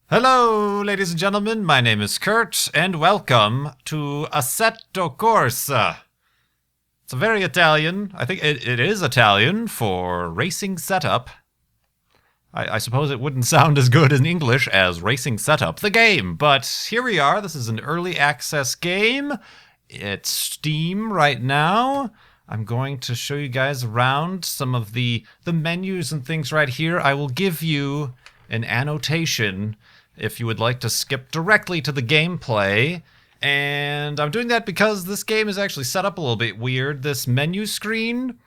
Hello, ladies and gentlemen. My name is Kurt, and welcome to Assetto Corsa. It's a very Italian. I think it is Italian for racing setup. I suppose it wouldn't sound as good in English as racing setup, the game. But here we are. This is an early access game. It's Steam right now. I'm going to show you guys around some of the menus and things right here. I will give you an annotation if you would like to skip directly to the gameplay. And I'm doing that because this game is actually set up a little bit weird. This menu screen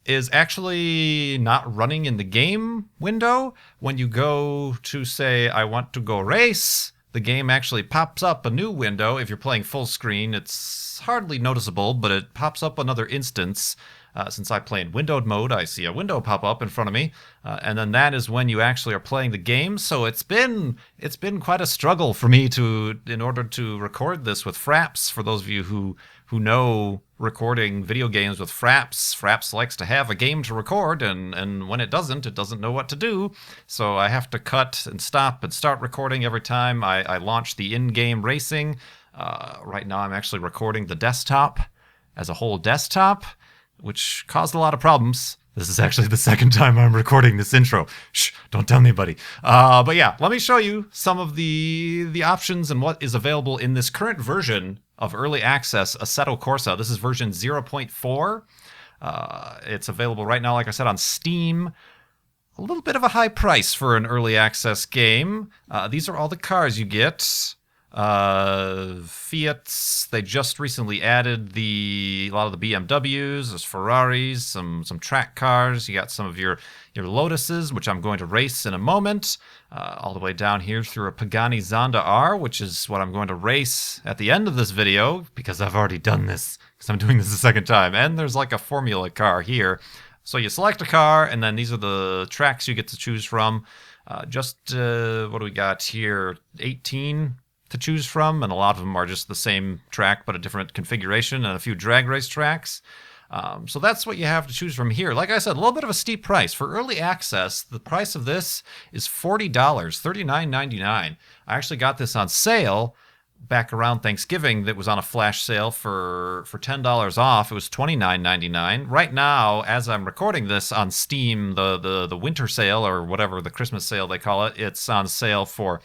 is actually not running in the game window. When you go to say, I want to go race, the game actually pops up a new window. If you're playing full screen, it's hardly noticeable, but it pops up another instance. Since I play in windowed mode, I see a window pop up in front of me, and then that is when you actually are playing the game. So it's been quite a struggle for me in order to record this with Fraps. For those of you who know recording video games with Fraps likes to have a game to record, and when it doesn't know what to do. So I have to cut and stop and start recording every time I launch the in-game racing. Right now I'm actually recording the desktop as a whole desktop, which caused a lot of problems. This is actually the second time I'm recording this intro. Shh, don't tell anybody. But yeah, let me show you some of the options and what is available in this current version of Early Access Assetto Corsa. This is version 0.4. It's available right now, like I said, on Steam. A little bit of a high price for an Early Access game. These are all the cars you get. Fiats, they just recently added a lot of the BMWs, there's Ferraris, some track cars. You got some of your Lotuses, which I'm going to race in a moment, all the way down here through a Pagani Zonda R, which is what I'm going to race at the end of this video, because I've already done this, because I'm doing this the second time. And there's like a Formula car here. So you select a car, and then these are the tracks you get to choose from. What do we got here? 18 to choose from, and a lot of them are just the same track but a different configuration, and a few drag race tracks. So that's what you have to choose from here. Like I said, a little bit of a steep price. For early access, the price of this is $40, $39.99. I actually got this on sale back around Thanksgiving. That was on a flash sale for $10 off. It was $29.99. Right now, as I'm recording this on Steam, the winter sale, or whatever, the Christmas sale they call it, it's on sale for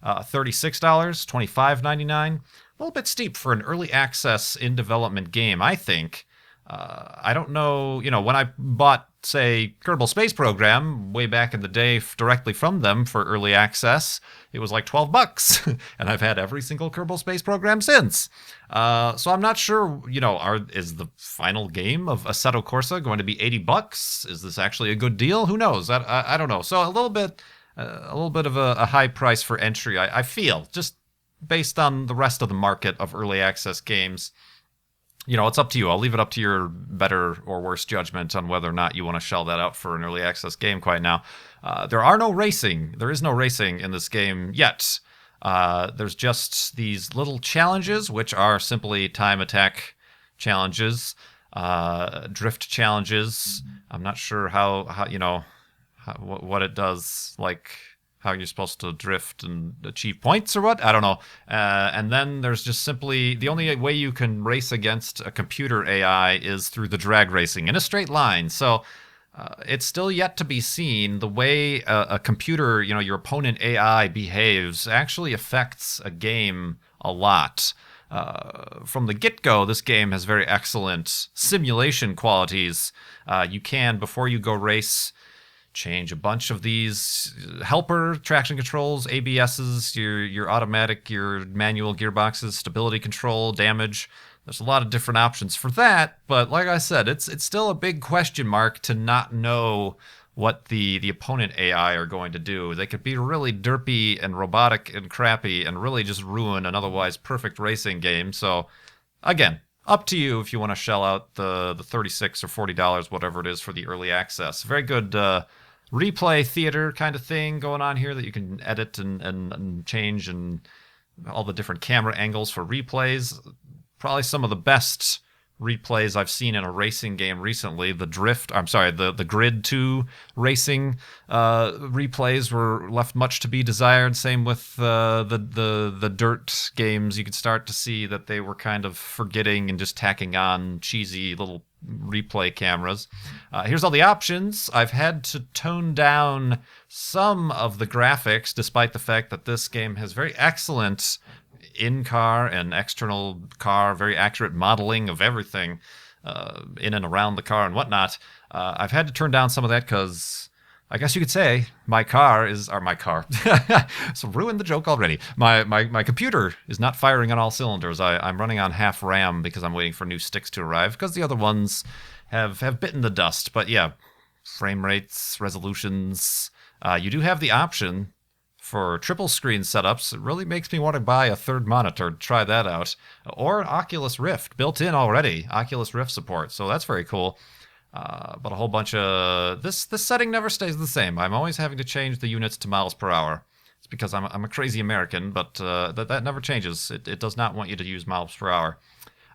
$36, $25.99. A little bit steep for an early access in development game, I think. I don't know, when I bought, say, Kerbal Space Program way back in the day directly from them for early access, it was like $12, and I've had every single Kerbal Space Program since. So I'm not sure, is the final game of Assetto Corsa going to be $80? Is this actually a good deal? Who knows? I don't know. So a little bit of a high price for entry, I feel, just based on the rest of the market of early access games. It's up to you. I'll leave it up to your better or worse judgment on whether or not you want to shell that out for an early access game quite now. There is no racing in this game yet. There's just these little challenges, which are simply time attack challenges, drift challenges. I'm not sure what it does, like how you're supposed to drift and achieve points or what, I don't know. And then there's just simply, the only way you can race against a computer AI is through the drag racing in a straight line. So it's still yet to be seen. The way a computer, your opponent AI behaves actually affects a game a lot. From the get-go, this game has very excellent simulation qualities. You can, before you go race, change a bunch of these helper traction controls, ABSs, your automatic, your manual gearboxes, stability control, damage. There's a lot of different options for that, but like I said, it's still a big question mark to not know what the opponent AI are going to do. They could be really derpy and robotic and crappy and really just ruin an otherwise perfect racing game. So again, up to you if you want to shell out the $36 or $40, whatever it is, for the early access. Very good replay theater kind of thing going on here that you can edit and change, and all the different camera angles for replays. Probably some of the best replays I've seen in a racing game recently. The Grid 2 racing replays were left much to be desired. Same with the dirt games. You could start to see that they were kind of forgetting and just tacking on cheesy little replay cameras. Here's all the options. I've had to tone down some of the graphics, despite the fact that this game has very excellent in-car and external car, very accurate modeling of everything in and around the car and whatnot. I've had to turn down some of that because I guess you could say my car. So ruined the joke already. My computer is not firing on all cylinders. I'm running on half RAM because I'm waiting for new sticks to arrive because the other ones have bitten the dust. But yeah, frame rates, resolutions. You do have the option for triple screen setups. It really makes me want to buy a third monitor to try that out. Or an Oculus Rift, built in already. Oculus Rift support, so that's very cool. But a whole bunch of... This setting never stays the same. I'm always having to change the units to miles per hour. It's because I'm a crazy American, but that never changes. It does not want you to use miles per hour.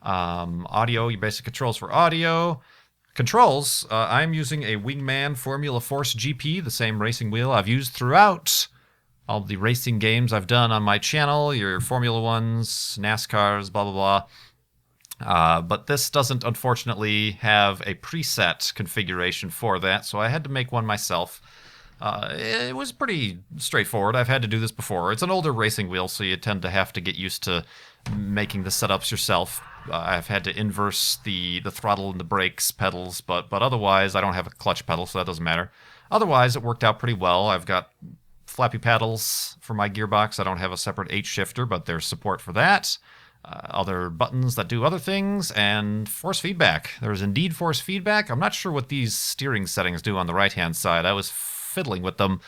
Audio, your basic controls for audio. Controls, I'm using a WingMan Formula Force GP, the same racing wheel I've used throughout all the racing games I've done on my channel, your Formula Ones, NASCARs, blah, blah, blah. But this doesn't, unfortunately, have a preset configuration for that, so I had to make one myself. It was pretty straightforward. I've had to do this before. It's an older racing wheel, so you tend to have to get used to making the setups yourself. I've had to inverse the throttle and the brakes pedals, but otherwise, I don't have a clutch pedal, so that doesn't matter. Otherwise, it worked out pretty well. I've got flappy paddles for my gearbox. I don't have a separate H shifter, but there's support for that. Other buttons that do other things, and force feedback. There's indeed force feedback. I'm not sure what these steering settings do on the right-hand side. I was fiddling with them,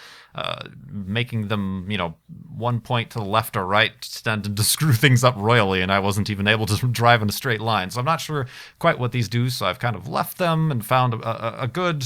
making them, 1 point to the left or right, tended to screw things up royally, and I wasn't even able to drive in a straight line. So I'm not sure quite what these do, so I've kind of left them and found a good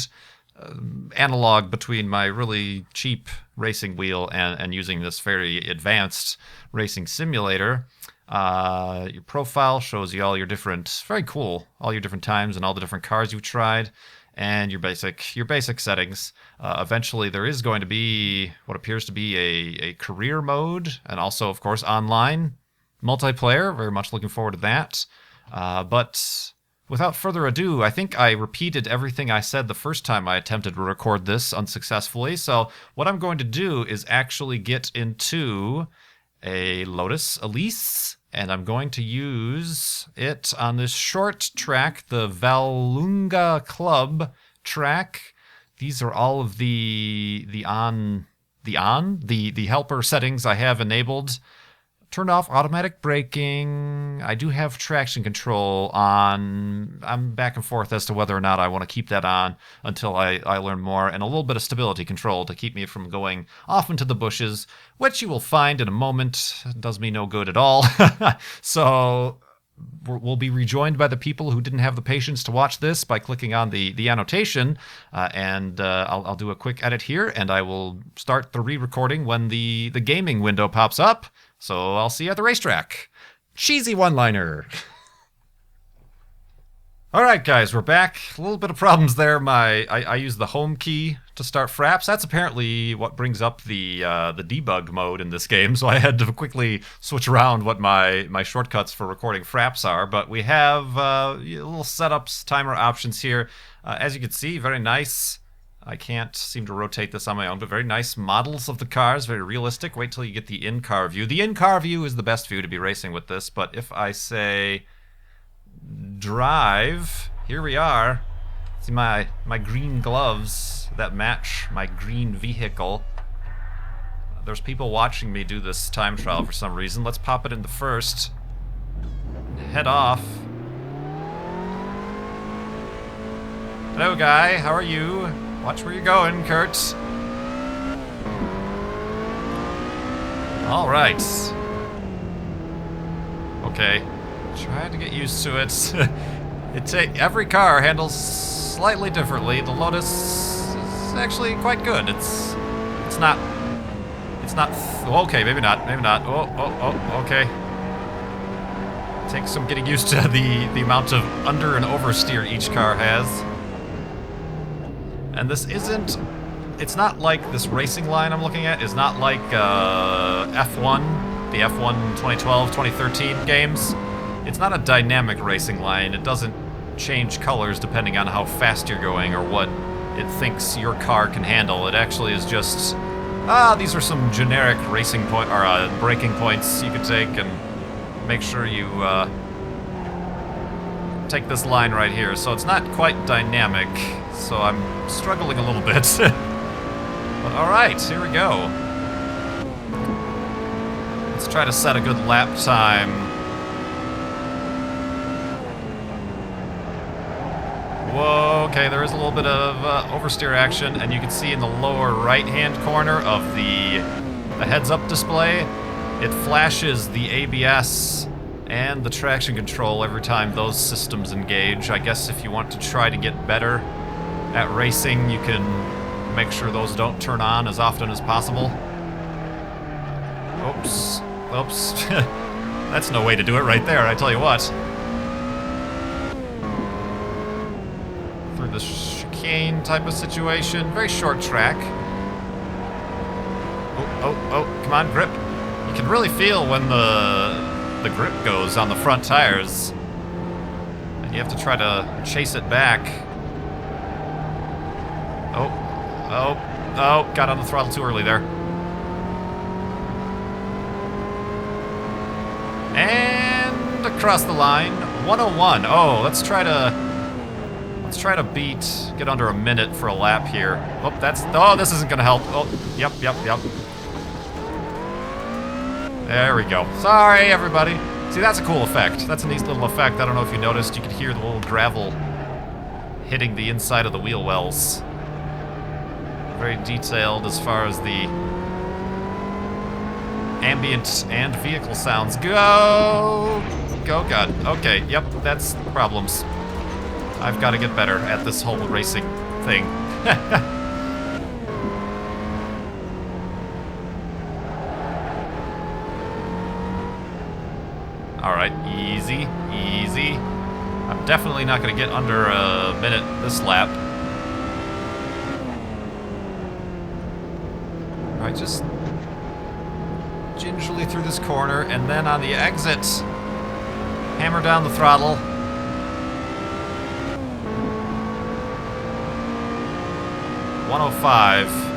analog between my really cheap racing wheel and using this very advanced racing simulator. Your profile shows you all your different, very cool, all your different times and all the different cars you've tried, and your basic settings. Eventually there is going to be what appears to be a career mode, and also, of course, online multiplayer. Very much looking forward to that. But without further ado, I think I repeated everything I said the first time I attempted to record this unsuccessfully. So what I'm going to do is actually get into a Lotus Elise, and I'm going to use it on this short track, the Valunga Club track. These are all of the helper settings I have enabled. Turned off automatic braking. I do have traction control on. I'm back and forth as to whether or not I want to keep that on until I learn more. And a little bit of stability control to keep me from going off into the bushes, which you will find in a moment does me no good at all. So we'll be rejoined by the people who didn't have the patience to watch this by clicking on the annotation. And I'll do a quick edit here, and I will start the re-recording when the gaming window pops up. So I'll see you at the racetrack. Cheesy one-liner. All right, guys, we're back. A little bit of problems there. I used the home key to start fraps. That's apparently what brings up the debug mode in this game. So I had to quickly switch around what my shortcuts for recording fraps are. But we have little setups, timer options here. As you can see, very nice. I can't seem to rotate this on my own, but very nice models of the cars, very realistic. Wait till you get the in-car view. The in-car view is the best view to be racing with this, but if I say drive, here we are. See my green gloves that match my green vehicle. There's people watching me do this time trial for some reason. Let's pop it into first. Head off. Hello, guy. How are you? Watch where you're going, Kurt. All right. Okay. Try to get used to it. Every car handles slightly differently. The Lotus is actually quite good. It's not. Okay, maybe not. Oh, okay. Takes some getting used to the amount of under and oversteer each car has. And this isn't... It's not like this racing line I'm looking at is not like F1, the F1 2012, 2013 games. It's not a dynamic racing line. It doesn't change colors depending on how fast you're going or what it thinks your car can handle. It actually is just, these are some generic racing point or braking points you could take, and make sure you take this line right here. So it's not quite dynamic, so I'm struggling a little bit. But alright, here we go. Let's try to set a good lap time. Whoa, okay, there is a little bit of oversteer action, and you can see in the lower right-hand corner of the heads-up display, it flashes the ABS and the traction control every time those systems engage. I guess if you want to try to get better at racing, you can make sure those don't turn on as often as possible. Oops. Oops. That's no way to do it right there, I tell you what. Through the chicane type of situation. Very short track. Oh, come on, grip. You can really feel when the grip goes on the front tires. And you have to try to chase it back. Oh, got on the throttle too early there. And across the line, 101. Oh, let's try to get under a minute for a lap here. Oh, this isn't gonna help. Oh, yep. There we go. Sorry, everybody. See, that's a cool effect. That's a neat little effect. I don't know if you noticed, you could hear the little gravel hitting the inside of the wheel wells. Very detailed as far as the ambient and vehicle sounds go. God. Okay, yep, that's problems. I've got to get better at this whole racing thing. Alright, easy. I'm definitely not going to get under a minute this lap. Alright, just gingerly through this corner, and then on the exit, hammer down the throttle. .105.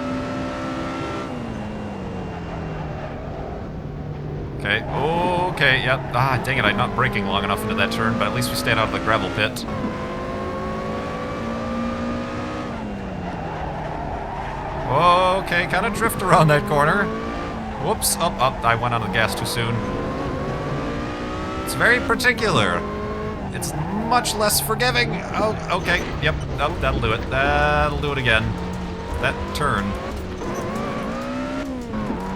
Okay, yep. Dang it, I'm not braking long enough into that turn, but at least we stayed out of the gravel pit. Okay, kind of drift around that corner. Whoops, I went on the gas too soon. It's very particular. It's much less forgiving. Oh, okay, yep, that'll do it. That'll do it again. That turn.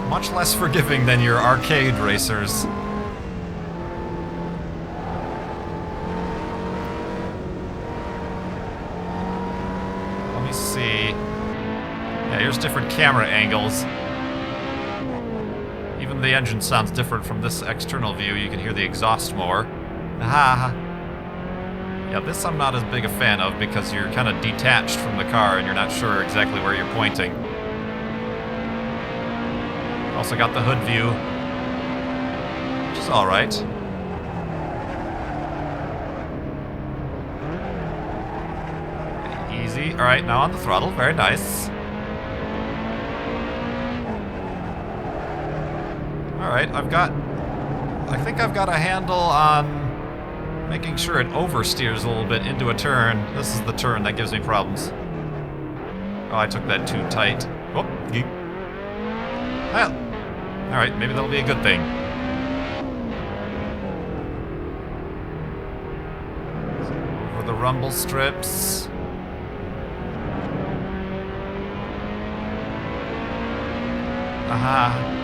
Much less forgiving than your arcade racers. Let me see. Yeah, here's different camera angles. Even the engine sounds different from this external view. You can hear the exhaust more. Yeah, this I'm not as big a fan of because you're kind of detached from the car and you're not sure exactly where you're pointing. Also got the hood view, which is alright. Easy. Alright, now on the throttle. Very nice. Alright, I think I've got a handle on making sure it oversteers a little bit into a turn. This is the turn that gives me problems. Oh, I took that too tight. Oh, well, alright, maybe that'll be a good thing. Over the rumble strips. Aha.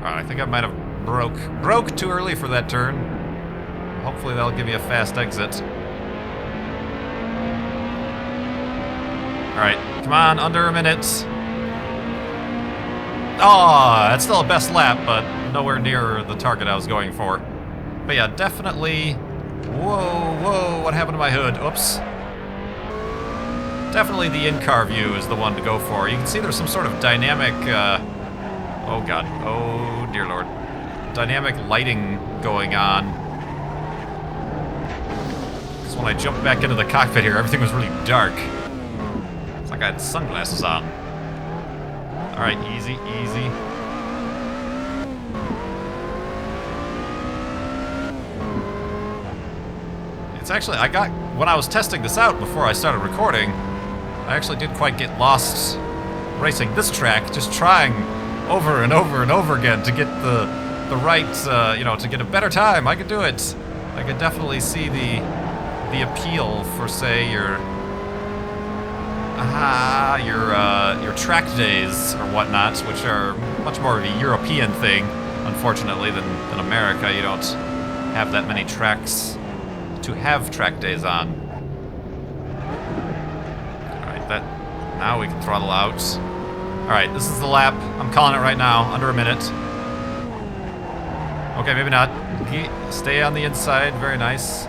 I think I might have broke too early for that turn. Hopefully that'll give me a fast exit. Alright, come on, under a minute. Oh, that's still a best lap, but nowhere near the target I was going for. But yeah, definitely... Whoa, what happened to my hood? Oops. Definitely the in-car view is the one to go for. You can see there's some sort of dynamic... oh god. Oh, dear lord. Dynamic lighting going on. Because when I jumped back into the cockpit here, everything was really dark. It's like I had sunglasses on. Alright, easy. It's actually, when I was testing this out before I started recording, I actually did quite get lost racing this track, just trying over and over again to get the right, to get a better time. I could do it. I could definitely see the appeal for, say, your track days or whatnot, which are much more of a European thing, unfortunately, than America. You don't have that many tracks to have track days on. Alright, now we can throttle out. Alright, this is the lap. I'm calling it right now, under a minute. Okay, maybe not. Stay on the inside, very nice.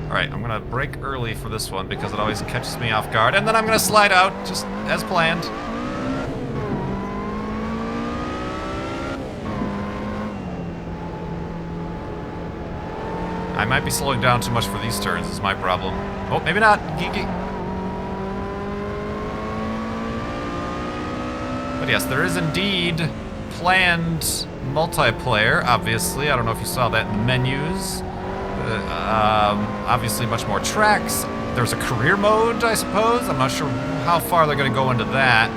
Alright, I'm gonna brake early for this one because it always catches me off guard, and then I'm gonna slide out, just as planned. I might be slowing down too much for these turns, is my problem. Oh, maybe not. But yes, there is indeed planned multiplayer, obviously. I don't know if you saw that in the menus. Obviously much more tracks. There's a career mode, I suppose. I'm not sure how far they're going to go into that.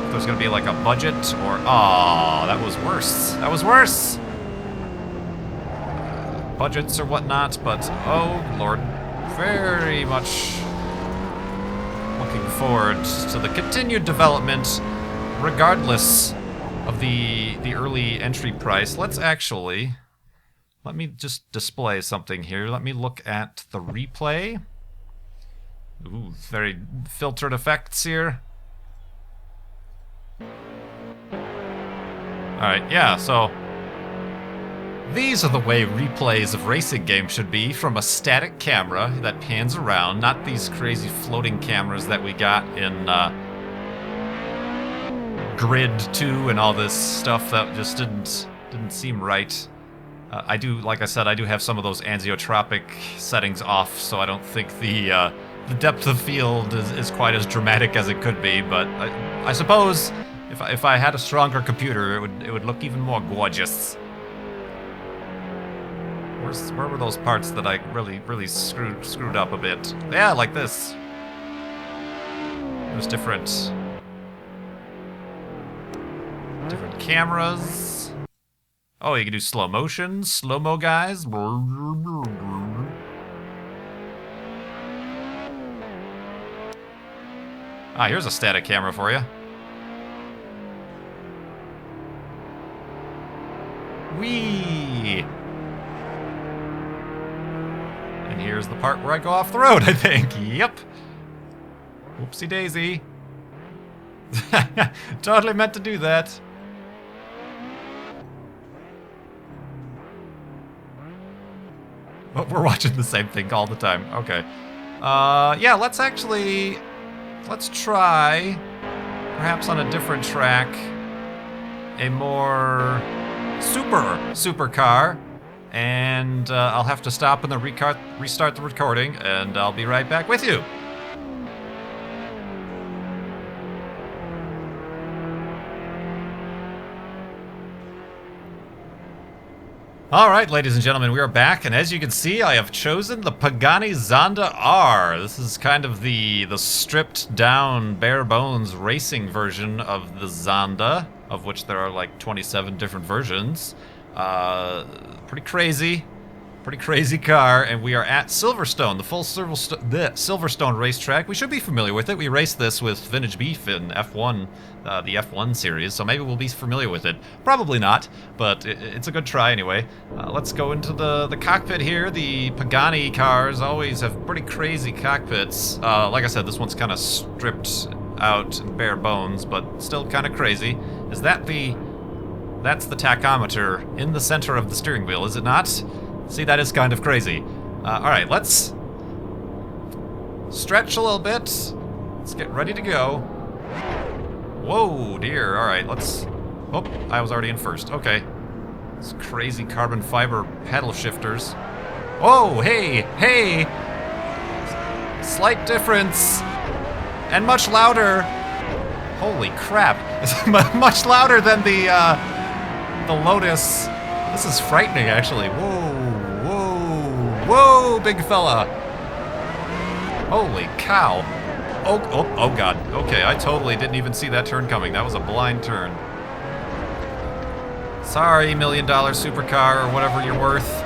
If there's going to be like a budget or... Oh, that was worse. That was worse! Budgets or whatnot, but oh lord. Very much looking forward to the continued development regardless of the early entry price. Let me just display something here. Let me look at the replay. Ooh, very filtered effects here. Alright, yeah, so these are the way replays of racing games should be, from a static camera that pans around, not these crazy floating cameras that we got in Grid 2 and all this stuff that just didn't seem right. Like I said, I do have some of those anesiotropic settings off, so I don't think the depth of field is quite as dramatic as it could be. But I suppose if I had a stronger computer, it would look even more gorgeous. Where were those parts that I really screwed up a bit? Yeah, like this. There's different cameras. Oh, you can do slow motion, slow-mo, guys. Ah, here's a static camera for you. Whee! And here's the part where I go off the road, I think. Yep. Whoopsie daisy. Totally meant to do that. But we're watching the same thing all the time. Okay. Yeah, let's try, perhaps on a different track, a more super car. And I'll have to stop and then restart the recording, and I'll be right back with you. Alright, ladies and gentlemen, we are back, and as you can see, I have chosen the Pagani Zonda R. This is kind of the stripped down, bare bones racing version of the Zonda, of which there are like 27 different versions. Pretty crazy. Pretty crazy car, and we are at Silverstone, the full Silverstone racetrack. We should be familiar with it. We raced this with Vintage Beef in F1, the F1 series, so maybe we'll be familiar with it. Probably not, but it's a good try anyway. Let's go into the cockpit here. The Pagani cars always have pretty crazy cockpits. Like I said, this one's kind of stripped out and bare bones, but still kind of crazy. Is that that's the tachometer in the center of the steering wheel, is it not? See, that is kind of crazy. Alright, let's stretch a little bit. Let's get ready to go. Whoa, dear. Alright, let's... Oh, I was already in first. Okay. These crazy carbon fiber pedal shifters. Whoa, hey, hey! Slight difference. And much louder. Holy crap. It's much louder than the Lotus. This is frightening, actually. Whoa, whoa, whoa, big fella. Holy cow. Oh god. Okay, I totally didn't even see that turn coming. That was a blind turn. Sorry, $1 million supercar or whatever you're worth.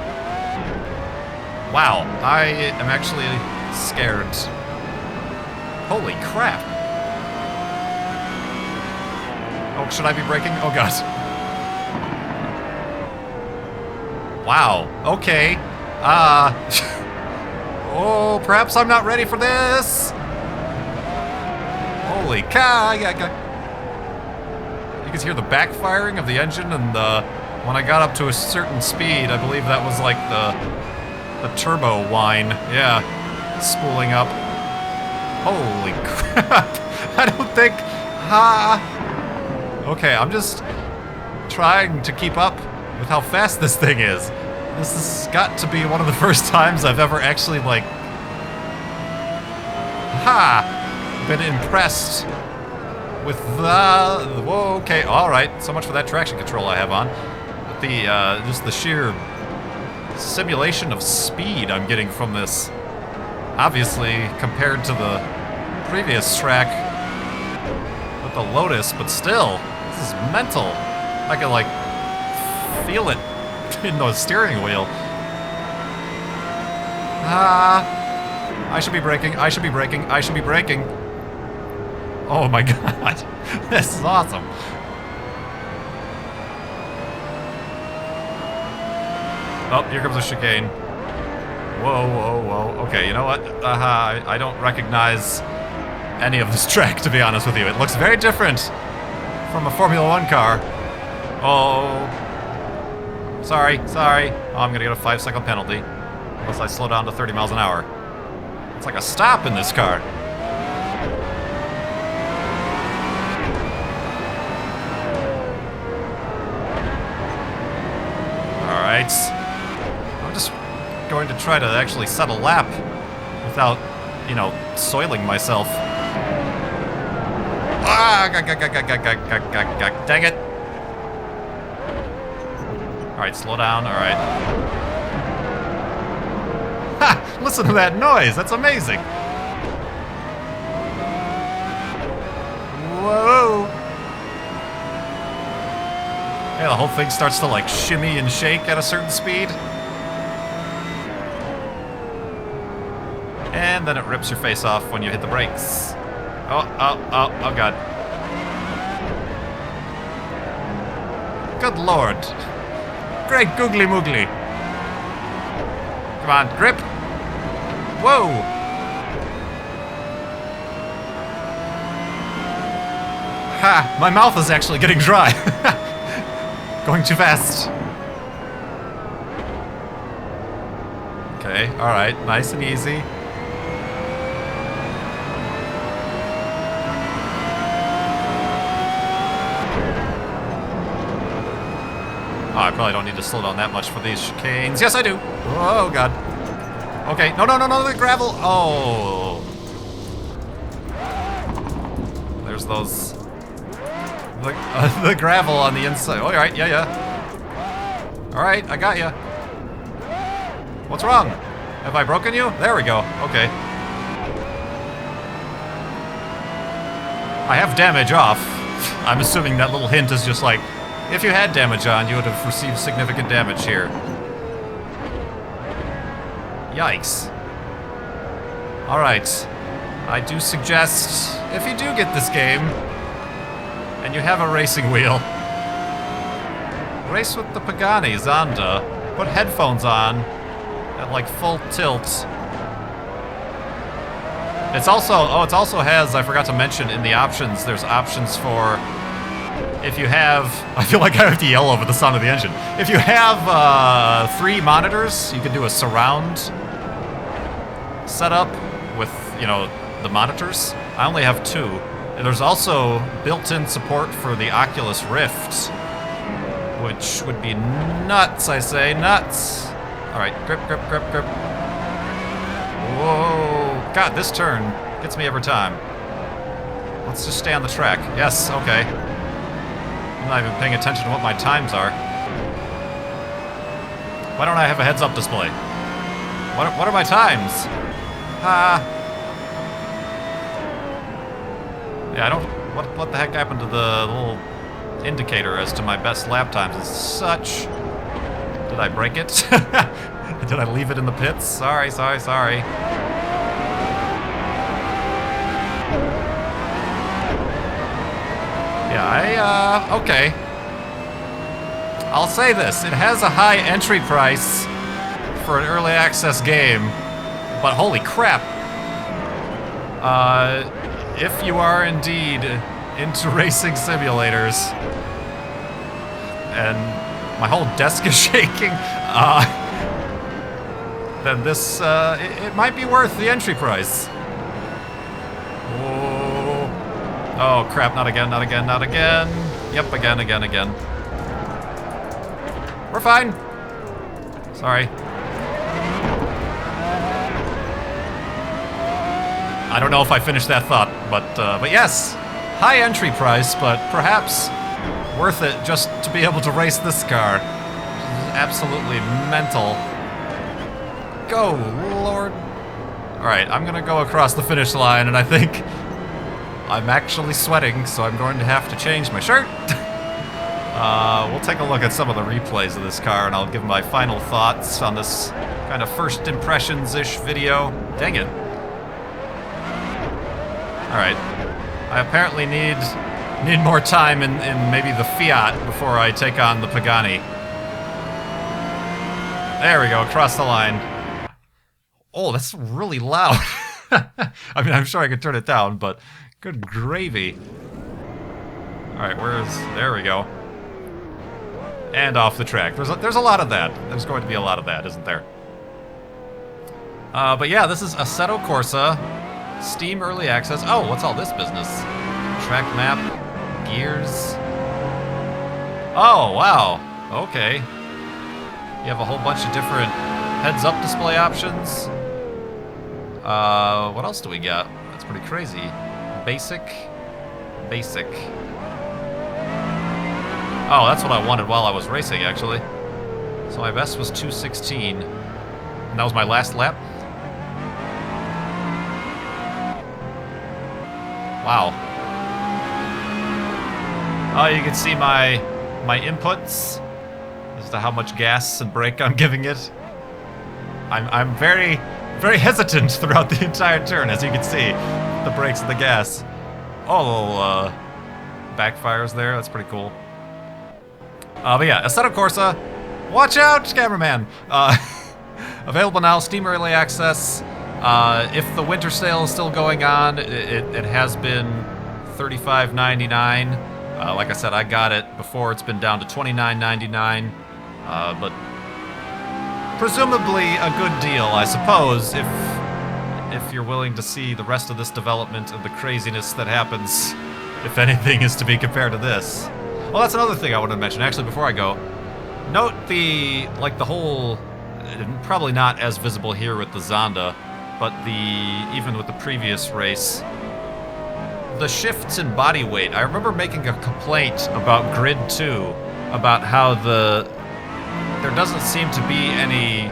Wow, I am actually scared. Holy crap. Oh, should I be braking? Oh god. Wow, okay. Oh, perhaps I'm not ready for this. Holy cow. You could hear the backfiring of the engine, and when I got up to a certain speed, I believe that was like the turbo whine. Yeah, spooling up. Holy crap. I don't think... Okay, I'm just trying to keep up with how fast this thing is. This has got to be one of the first times I've ever actually, like, been impressed with the... Whoa, okay, alright. So much for that traction control I have on. But just the sheer simulation of speed I'm getting from this. Obviously, compared to the previous track with the Lotus, but still, this is mental. I can, like, feel it in the steering wheel. I should be braking, I should be braking, I should be braking. Oh my god, this is awesome. Oh, here comes a chicane. Whoa, whoa, whoa. Okay, you know what? I don't recognize any of this track, to be honest with you. It looks very different from a Formula 1 car. Oh. Sorry, sorry. Oh, I'm gonna get a 5-second penalty. Unless I slow down to 30 miles an hour. It's like a stop in this car. Alright. I'm just going to try to actually set a lap without, you know, soiling myself. Dang it. Alright, slow down, alright. Ha! Listen to that noise, that's amazing! Whoa! Yeah, the whole thing starts to, like, shimmy and shake at a certain speed. And then it rips your face off when you hit the brakes. Oh god. Good lord. Great googly moogly. Come on, grip. Whoa. Ha, my mouth is actually getting dry. Going too fast. Okay, alright, nice and easy. Oh, I probably don't need to slow down that much for these chicanes. Yes, I do. Oh, God. Okay. No, the gravel. Oh. There's those... The gravel on the inside. All right, yeah. All right, I got you. What's wrong? Have I broken you? There we go. Okay. I have damage off. I'm assuming that little hint is just like, if you had damage on, you would have received significant damage here. Yikes. Alright. I do suggest, if you do get this game, and you have a racing wheel, race with the Pagani Zonda. Put headphones on at like full tilt. It's also, it also has, I forgot to mention in the options, there's options for, if you have, I feel like I have to yell over the sound of the engine. If you have 3 monitors, you can do a surround setup with, you know, the monitors. I only have 2. And there's also built-in support for the Oculus Rift, which would be nuts, I say, nuts. All right, grip, grip, grip, grip. Whoa, God, this turn gets me every time. Let's just stay on the track. Yes, okay. I'm not even paying attention to what my times are. Why don't I have a heads-up display? What are my times? Yeah, I don't... What the heck happened to the little indicator as to my best lap times and such? Did I break it? Did I leave it in the pits? Sorry, sorry, sorry. Yeah, okay. I'll say this, it has a high entry price for an early access game, but holy crap. If you are indeed into racing simulators, and my whole desk is shaking, then this, it might be worth the entry price. Whoa. Oh crap, not again, not again, not again. Yep, again, again, again. We're fine. Sorry. I don't know if I finished that thought, but yes, high entry price, but perhaps worth it just to be able to race this car. Absolutely mental. Go, Lord. Alright, I'm gonna go across the finish line, and I think I'm actually sweating, so I'm going to have to change my shirt. We'll take a look at some of the replays of this car, and I'll give my final thoughts on this kind of first impressions-ish video. Dang it. Alright. I apparently need more time in maybe the Fiat before I take on the Pagani. There we go, across the line. Oh, that's really loud. I mean, I'm sure I could turn it down, but good gravy. Alright, there we go. And off the track. There's a lot of that. There's going to be a lot of that, isn't there? But yeah, this is Assetto Corsa, Steam Early Access. Oh, what's all this business? Track map, gears. Oh, wow. Okay. You have a whole bunch of different heads-up display options. What else do we got? That's pretty crazy. Basic. Basic. Oh, that's what I wanted while I was racing, actually. So my best was 2:16. And that was my last lap? Wow. Oh, you can see my inputs as to how much gas and brake I'm giving it. I'm very, very hesitant throughout the entire turn, as you can see. The brakes and the gas. Oh, little backfires there. That's pretty cool. But yeah, Assetto Corsa. Watch out, cameraman! Available now, Steam Early Access. If the winter sale is still going on, it has been $35.99. Like I said, I got it before. It's been down to $29.99. But presumably a good deal, I suppose, if you're willing to see the rest of this development and the craziness that happens, if anything is to be compared to this. Well, that's another thing I wanted to mention, actually, before I go. Note the whole, probably not as visible here with the Zonda, but even with the previous race, the shifts in body weight. I remember making a complaint about Grid 2, about how there doesn't seem to be any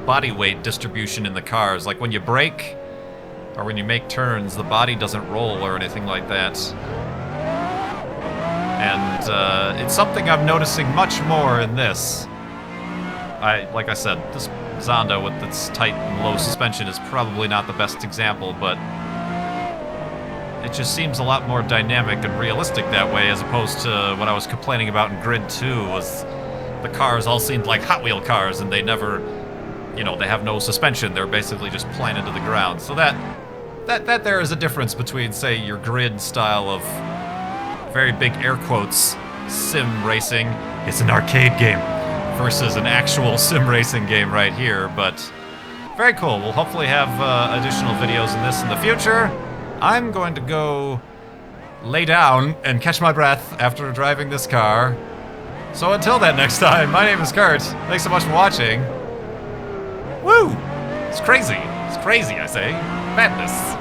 body weight distribution in the cars. Like when you brake, or when you make turns, the body doesn't roll or anything like that. And it's something I'm noticing much more in this. Like I said, Zonda with its tight and low suspension is probably not the best example, but it just seems a lot more dynamic and realistic that way, as opposed to what I was complaining about in Grid 2 was the cars all seemed like Hot Wheel cars, and they never, you know, they have no suspension. They're basically just planted to the ground. So that there is a difference between, say, your Grid style of very big air quotes sim racing. It's an arcade game versus an actual sim racing game right here, but very cool. We'll hopefully have additional videos in this in the future. I'm going to go lay down and catch my breath after driving this car. So until then, next time, my name is Kurt. Thanks so much for watching. Woo! It's crazy. It's crazy, I say. Madness.